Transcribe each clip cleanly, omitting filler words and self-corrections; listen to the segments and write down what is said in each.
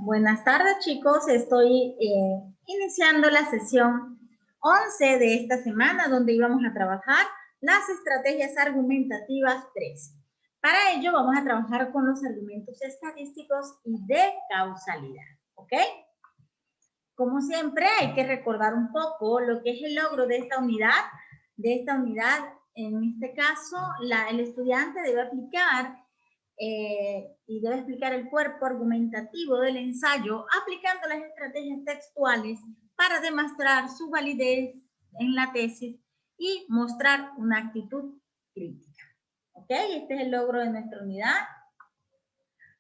Buenas tardes, chicos. Estoy iniciando la sesión 11 de esta semana, donde íbamos a trabajar las estrategias argumentativas 3. Para ello vamos a trabajar con los argumentos estadísticos y de causalidad, ¿ok? Como siempre, hay que recordar un poco lo que es el logro de esta unidad. En este caso, el estudiante debe aplicar y debe explicar el cuerpo argumentativo del ensayo aplicando las estrategias textuales para demostrar su validez en la tesis y mostrar una actitud crítica. ¿Ok? Este es el logro de nuestra unidad.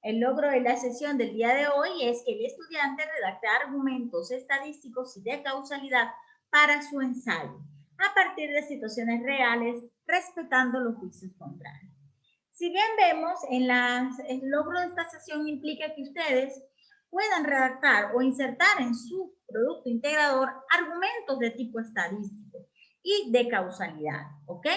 El logro de la sesión del día de hoy es que el estudiante redacte argumentos estadísticos y de causalidad para su ensayo, a partir de situaciones reales, respetando los juicios contrarios. Si bien vemos, el logro de esta sesión implica que ustedes puedan redactar o insertar en su producto integrador argumentos de tipo estadístico y de causalidad, ¿ok?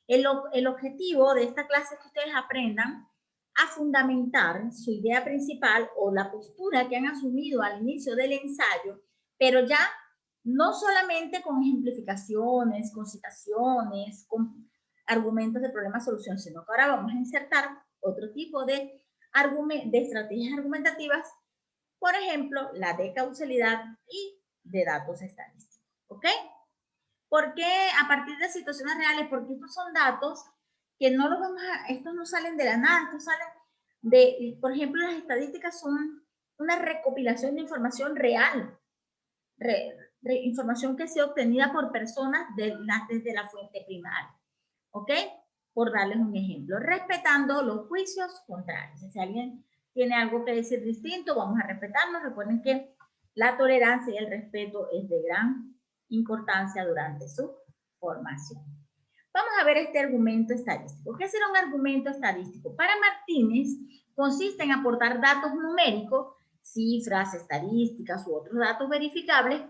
El objetivo de esta clase es que ustedes aprendan a fundamentar su idea principal o la postura que han asumido al inicio del ensayo, pero ya no solamente con ejemplificaciones, con citaciones, con argumentos de problema-solución, sino que ahora vamos a insertar otro tipo de estrategias argumentativas, por ejemplo, la de causalidad y de datos estadísticos, ¿ok? ¿Por qué a partir de situaciones reales? Porque estos son datos que no los vamos a, estos no salen de la nada, estos salen de, por ejemplo, las estadísticas son una recopilación de información real, información que ha sido obtenida por personas desde la fuente primaria, ¿ok? Por darles un ejemplo, respetando los juicios contrarios. Si alguien tiene algo que decir distinto, vamos a respetarnos. Recuerden que la tolerancia y el respeto es de gran importancia durante su formación. Vamos a ver este argumento estadístico. ¿Qué será un argumento estadístico? Para Martínez, consiste en aportar datos numéricos, cifras, estadísticas u otros datos verificables.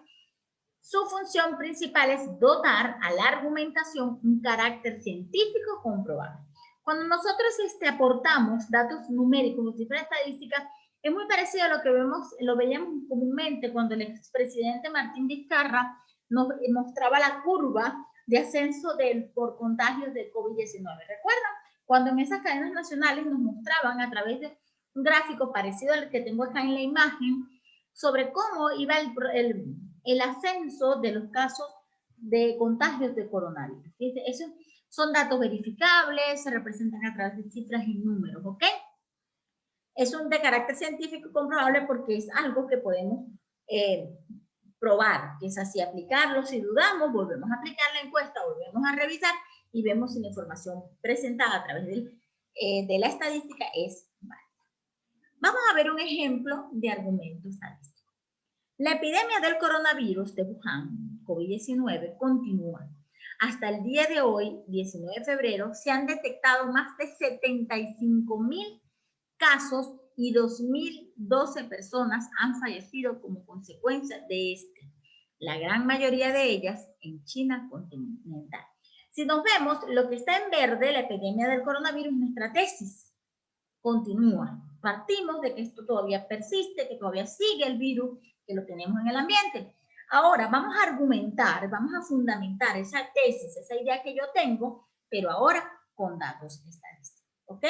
Su función principal es dotar a la argumentación un carácter científico comprobable. Cuando nosotros aportamos datos numéricos o cifras estadísticas, es muy parecido a lo que lo veíamos comúnmente cuando el expresidente Martín Vizcarra nos mostraba la curva de ascenso por contagios de COVID-19. ¿Recuerdan? Cuando en esas cadenas nacionales nos mostraban a través de un gráfico parecido al que tengo acá en la imagen, sobre cómo iba el ascenso de los casos de contagios de coronavirus. Esos son datos verificables, se representan a través de cifras y números, ¿ok? Es de carácter científico comprobable porque es algo que podemos probar, que es así, aplicarlo. Si dudamos, volvemos a aplicar la encuesta, volvemos a revisar y vemos si la información presentada a través de la estadística es válida. Vamos a ver un ejemplo de argumento estadístico. La epidemia del coronavirus de Wuhan, COVID-19, continúa. Hasta el día de hoy, 19 de febrero, se han detectado más de 75,000 casos y 2,012 personas han fallecido como consecuencia de este. La gran mayoría de ellas en China continental. Si nos vemos, lo que está en verde, la epidemia del coronavirus, nuestra tesis continúa. Partimos de que esto todavía persiste, que todavía sigue el virus, que lo tenemos en el ambiente. Ahora vamos a argumentar, vamos a fundamentar esa tesis, esa idea que yo tengo, pero ahora con datos estadísticos, ¿ok?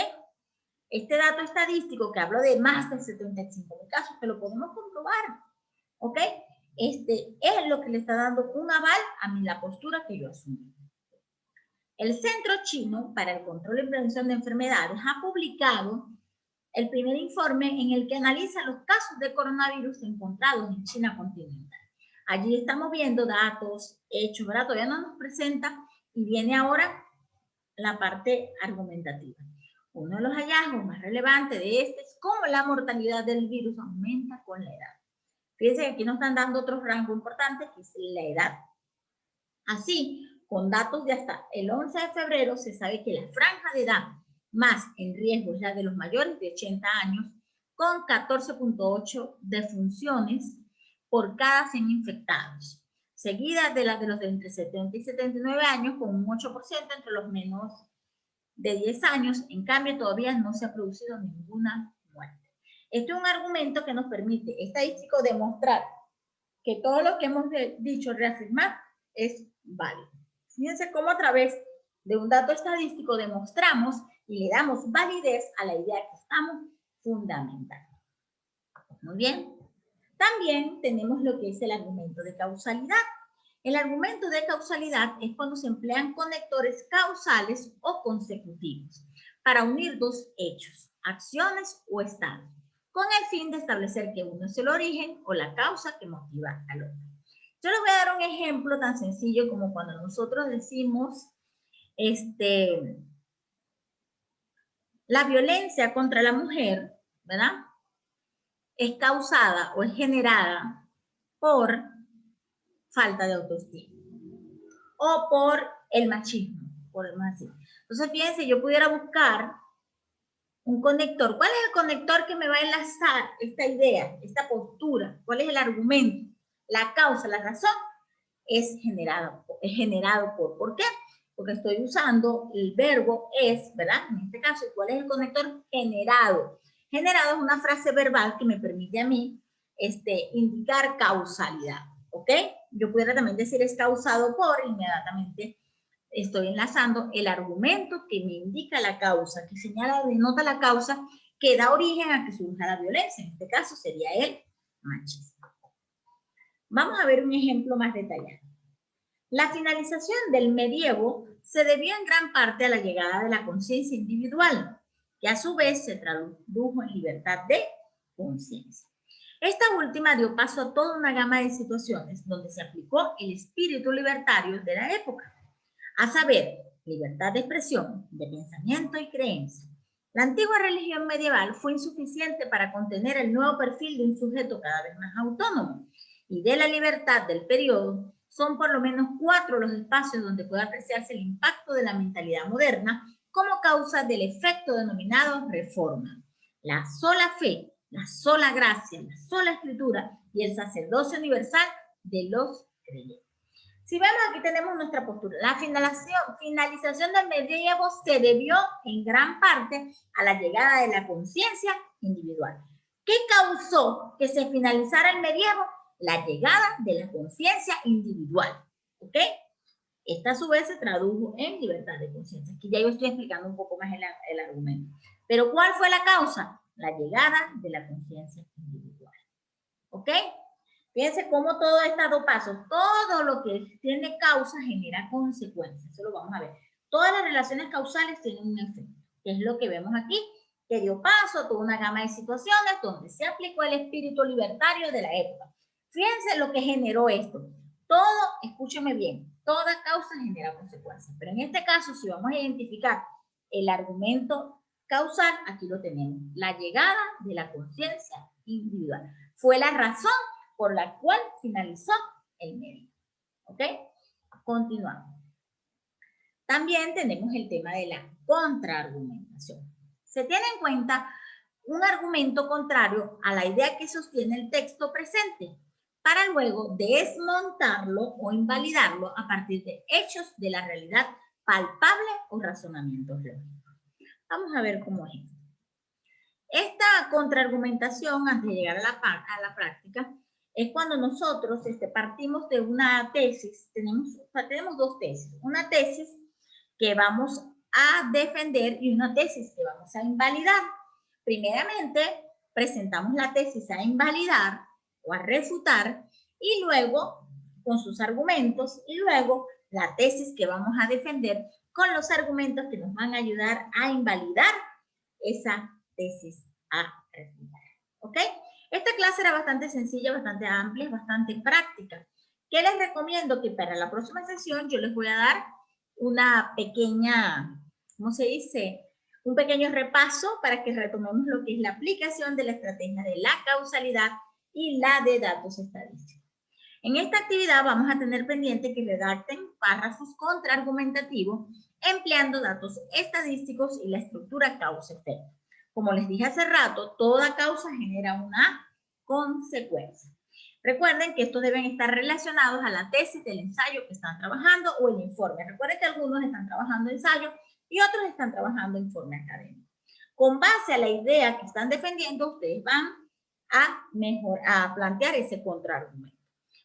Este dato estadístico que hablo de más de 75,000 casos, que lo podemos comprobar, ¿ok? Este es lo que le está dando un aval a la postura que yo asumí. El Centro Chino para el Control y Prevención de Enfermedades ha publicado el primer informe en el que analiza los casos de coronavirus encontrados en China continental. Allí estamos viendo datos, hechos, ¿verdad? Todavía no nos presenta y viene ahora la parte argumentativa. Uno de los hallazgos más relevantes de este es cómo la mortalidad del virus aumenta con la edad. Fíjense que aquí nos están dando otro rango importante que es la edad. Así, con datos de hasta el 11 de febrero, se sabe que la franja de edad más en riesgo es la de los mayores de 80 años, con 14,8 defunciones por cada 100 infectados, seguida de las de los de entre 70 y 79 años, con un 8% entre los menos de 10 años. En cambio, todavía no se ha producido ninguna muerte. Este es un argumento que nos permite estadístico demostrar que todo lo que hemos dicho, reafirmar, es válido. Fíjense cómo a través de un dato estadístico demostramos y le damos validez a la idea que estamos fundamentando. Muy bien. También tenemos lo que es el argumento de causalidad. El argumento de causalidad es cuando se emplean conectores causales o consecutivos para unir dos hechos, acciones o estados, con el fin de establecer que uno es el origen o la causa que motiva al otro. Yo les voy a dar un ejemplo tan sencillo como cuando nosotros decimos la violencia contra la mujer, ¿verdad? Es causada o es generada por falta de autoestima o por el machismo, Entonces, fíjense, yo pudiera buscar un conector. ¿Cuál es el conector que me va a enlazar esta idea, esta postura? ¿Cuál es el argumento? La causa, la razón es generado por. ¿Por qué? Porque estoy usando el verbo es, ¿verdad? En este caso, ¿cuál es el conector? Generado. Generado es una frase verbal que me permite a mí indicar causalidad, ¿ok? Yo pudiera también decir es causado por, inmediatamente estoy enlazando el argumento que me indica la causa, que señala, denota la causa que da origen a que surja la violencia. En este caso sería el machismo. Vamos a ver un ejemplo más detallado. La finalización del medievo se debió en gran parte a la llegada de la conciencia individual, que a su vez se tradujo en libertad de conciencia. Esta última dio paso a toda una gama de situaciones donde se aplicó el espíritu libertario de la época, a saber, libertad de expresión, de pensamiento y creencia. La antigua religión medieval fue insuficiente para contener el nuevo perfil de un sujeto cada vez más autónomo, y de la libertad del periodo son por lo menos 4 los espacios donde puede apreciarse el impacto de la mentalidad moderna como causa del efecto denominado reforma. La sola fe, la sola gracia, la sola escritura y el sacerdocio universal de los creyentes. Si vemos, aquí tenemos nuestra postura. La finalización del medievo se debió en gran parte a la llegada de la conciencia individual. ¿Qué causó que se finalizara el medievo? La llegada de la conciencia individual. ¿Ok? Esta a su vez se tradujo en libertad de conciencia. Aquí ya yo estoy explicando un poco más el argumento. Pero ¿cuál fue la causa? La llegada de la conciencia individual. ¿Ok? Fíjense cómo todo está a 2 pasos. Todo lo que tiene causa genera consecuencias. Eso lo vamos a ver. Todas las relaciones causales tienen un efecto, que es lo que vemos aquí, que dio paso a toda una gama de situaciones donde se aplicó el espíritu libertario de la época. Fíjense lo que generó esto. Todo, escúcheme bien, toda causa genera consecuencias. Pero en este caso, si vamos a identificar el argumento causal, aquí lo tenemos. La llegada de la conciencia individual. Fue la razón por la cual finalizó el medio. ¿Ok? Continuamos. También tenemos el tema de la contraargumentación. Se tiene en cuenta un argumento contrario a la idea que sostiene el texto presente, para luego desmontarlo o invalidarlo a partir de hechos de la realidad palpable o razonamientos lógicos. Vamos a ver cómo es esto. Esta contraargumentación, antes de llegar a la práctica, es cuando nosotros partimos de una tesis, tenemos 2 tesis, una tesis que vamos a defender y una tesis que vamos a invalidar. Primeramente, presentamos la tesis a invalidar o a refutar y luego con sus argumentos y luego la tesis que vamos a defender con los argumentos que nos van a ayudar a invalidar esa tesis a refutar. ¿Ok? Esta clase era bastante sencilla, bastante amplia, bastante práctica. ¿Qué les recomiendo? Que para la próxima sesión yo les voy a dar una pequeña, ¿cómo se dice? Un pequeño repaso para que retomemos lo que es la aplicación de la estrategia de la causalidad y la de datos estadísticos. En esta actividad vamos a tener pendiente que redacten párrafos contraargumentativos empleando datos estadísticos y la estructura causa-efecto. Como les dije hace rato, toda causa genera una consecuencia. Recuerden que estos deben estar relacionados a la tesis del ensayo que están trabajando o el informe. Recuerden que algunos están trabajando ensayo y otros están trabajando informe académico. con base a la idea que están defendiendo, ustedes van a plantear ese contraargumento.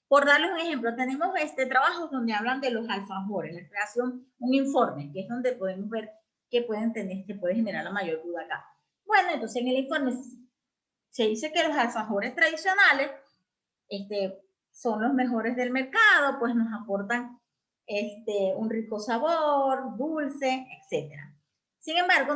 Por darles un ejemplo, tenemos trabajos donde hablan de los alfajores, la creación, un informe, que es donde podemos ver que puede generar la mayor duda acá. Bueno, entonces en el informe se dice que los alfajores tradicionales son los mejores del mercado, pues nos aportan un rico sabor, dulce, etc. Sin embargo,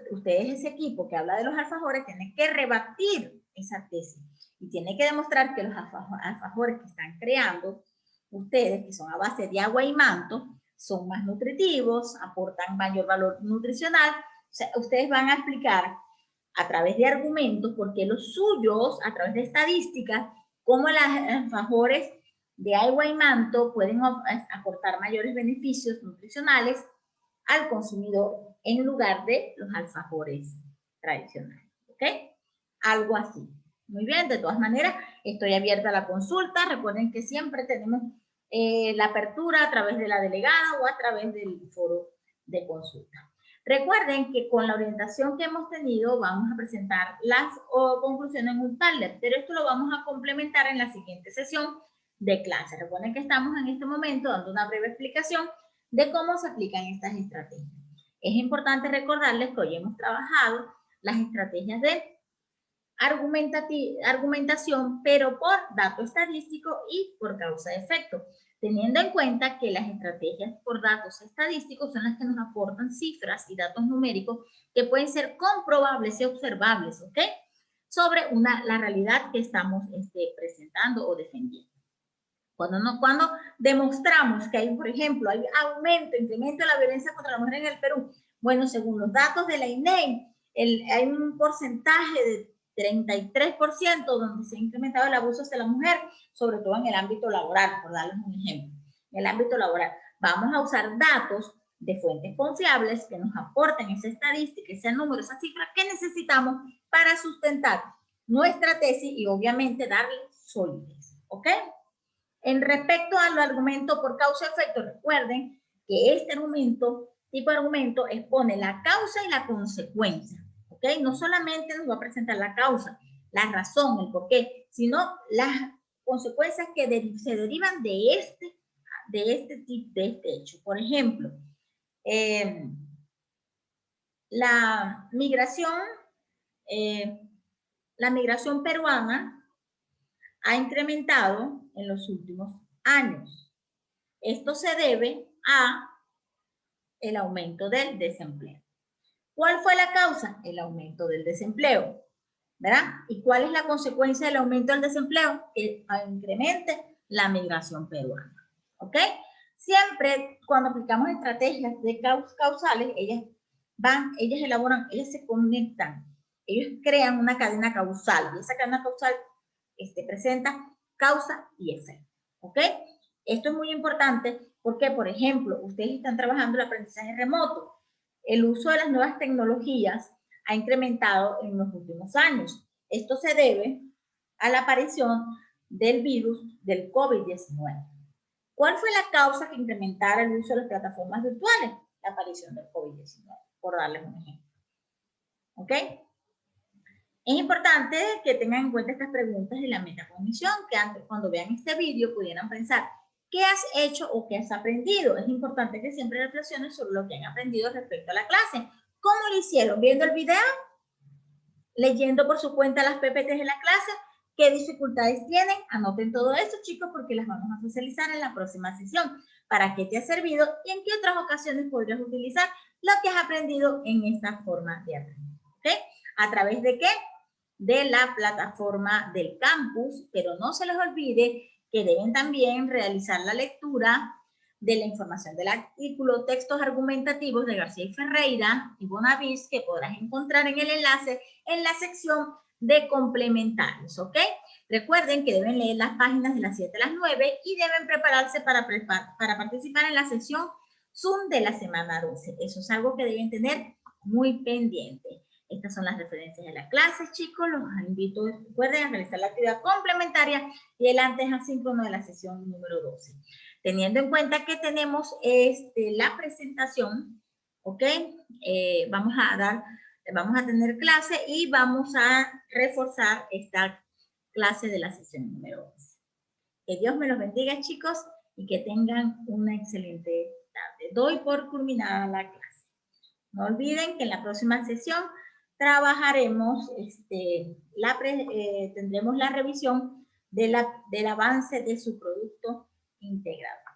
ustedes, ese equipo que habla de los alfajores, tienen que rebatir esa tesis y tienen que demostrar que los alfajores que están creando ustedes, que son a base de agua y manto, son más nutritivos, aportan mayor valor nutricional. O sea, ustedes van a explicar a través de argumentos por qué los suyos, a través de estadísticas, cómo los alfajores de agua y manto pueden aportar mayores beneficios nutricionales al consumidor en lugar de los alfajores tradicionales. ¿Ok? Algo así. Muy bien, de todas maneras, estoy abierta a la consulta. Recuerden que siempre tenemos la apertura a través de la delegada o a través del foro de consulta. Recuerden que con la orientación que hemos tenido vamos a presentar las conclusiones en un Padlet, pero esto lo vamos a complementar en la siguiente sesión de clase. Recuerden que estamos en este momento dando una breve explicación de cómo se aplican estas estrategias. Es importante recordarles que hoy hemos trabajado las estrategias de argumentación, pero por dato estadístico y por causa-efecto, teniendo en cuenta que las estrategias por datos estadísticos son las que nos aportan cifras y datos numéricos que pueden ser comprobables y observables, ¿ok? Sobre la realidad que estamos presentando o defendiendo. Cuando demostramos que hay, por ejemplo, hay incremento de la violencia contra la mujer en el Perú, bueno, según los datos de la INEI, hay un porcentaje de 33% donde se ha incrementado el abuso hacia la mujer, sobre todo en el ámbito laboral, por darles un ejemplo. En el ámbito laboral, vamos a usar datos de fuentes confiables que nos aporten esa estadística, ese número, esa cifra que necesitamos para sustentar nuestra tesis y obviamente darle solidez, ¿ok? En respecto al argumento por causa-efecto, recuerden que este tipo de argumento expone la causa y la consecuencia. ¿Ok? No solamente nos va a presentar la causa, la razón, el por qué, sino las consecuencias que se derivan de este hecho. Por ejemplo, la migración peruana ha incrementado en los últimos años. Esto se debe a el aumento del desempleo. ¿Cuál fue la causa? El aumento del desempleo, ¿verdad? ¿Y cuál es la consecuencia del aumento del desempleo? Que incremente la migración peruana, ¿ok? Siempre cuando aplicamos estrategias de causales, ellas elaboran, ellas se conectan, ellos crean una cadena causal y esa cadena causal presenta causa y efecto, ¿ok? Esto es muy importante porque, por ejemplo, ustedes están trabajando el aprendizaje remoto. El uso de las nuevas tecnologías ha incrementado en los últimos años. Esto se debe a la aparición del virus del COVID-19. ¿Cuál fue la causa que incrementara el uso de las plataformas virtuales? La aparición del COVID-19, por darles un ejemplo. ¿Ok? Es importante que tengan en cuenta estas preguntas de la metacognición, que antes, cuando vean este vídeo, pudieran pensar, ¿qué has hecho o qué has aprendido? Es importante que siempre reflexionen sobre lo que han aprendido respecto a la clase. ¿Cómo lo hicieron? ¿Viendo el video? ¿Leyendo por su cuenta las PPTs de la clase? ¿Qué dificultades tienen? Anoten todo eso, chicos, porque las vamos a socializar en la próxima sesión. ¿Para qué te ha servido? Y en qué otras ocasiones podrías utilizar lo que has aprendido en esta forma de aprender. ¿Ok? ¿A través de qué? De la plataforma del campus, pero no se les olvide que deben también realizar la lectura de la información del artículo Textos Argumentativos de García y Ferreira y Bonavis, que podrás encontrar en el enlace en la sección de complementarios, ¿ok? Recuerden que deben leer las páginas de las 7 a las 9 y deben prepararse para participar en la sesión Zoom de la semana 12. Eso es algo que deben tener muy pendiente. Estas son las referencias de las clases, chicos. Los invito, recuerden, a realizar la actividad complementaria y el antes asíncrono de la sesión número 12. Teniendo en cuenta que tenemos la presentación, ¿ok? Vamos a dar vamos a tener clase y vamos a reforzar esta clase de la sesión número 11. Que Dios me los bendiga, chicos, y que tengan una excelente tarde. Doy por culminada la clase. No olviden que en la próxima sesión trabajaremos, tendremos la revisión del avance de su producto integrado.